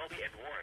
Shelby and Warren.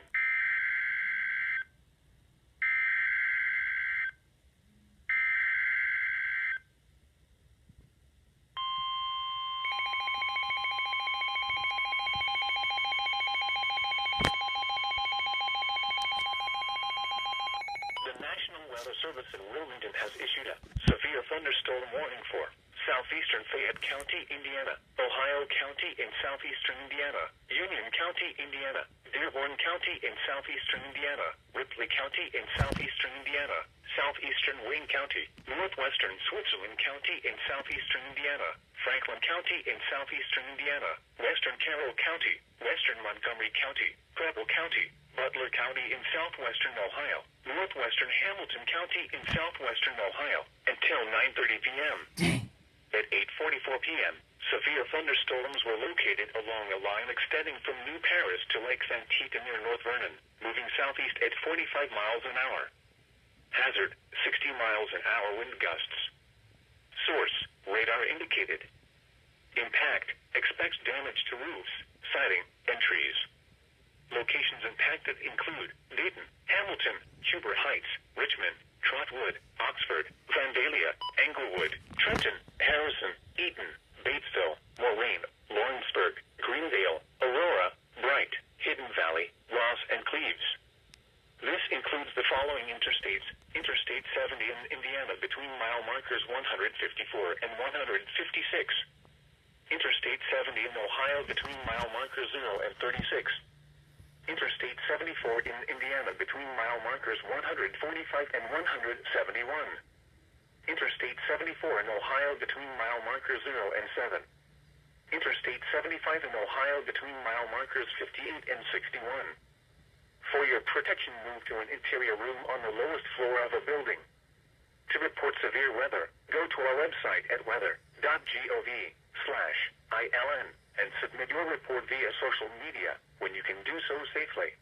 The National Weather Service in Wilmington has issued a severe thunderstorm warning for southeastern Fayette County, Indiana, Ohio County in southeastern Indiana, Union County, Indiana, Dearborn County in southeastern Indiana, Ripley County in southeastern Indiana, southeastern Wayne County, northwestern Switzerland County in southeastern Indiana, Franklin County in southeastern Indiana, western Carroll County, western Montgomery County, Preble County, Butler County in southwestern Ohio, northwestern Hamilton County in southwestern Ohio, until 9:30 p.m. At 8:44 p.m., severe thunderstorms were located along a line extending from New Paris to Lake Santika near North Vernon, moving southeast at 45 miles an hour. Hazard, 60 miles an hour wind gusts. Source, radar indicated. Impact, expects damage to roofs, siding, and trees. Locations impacted include Dayton, Hamilton, Huber Heights, Richmond, Trotwood, Oxford, Vandalia, Englewood, Trenton, Harrison, Eaton, Batesville, Moraine, Lawrenceburg, Greendale, Aurora, Bright, Hidden Valley, Ross, and Cleves. This includes the following interstates: Interstate 70 in Indiana between mile markers 154 and 156. Interstate 70 in Ohio between mile markers 0 and 36. Interstate 74 in Indiana between mile markers 145 and 171. Interstate 74 in Ohio between mile markers 0 and 7. Interstate 75 in Ohio between mile markers 58 and 61. For your protection, move to an interior room on the lowest floor of a building. To report severe weather, go to our website at weather.gov/ILN and submit your report via social media when you can do so safely.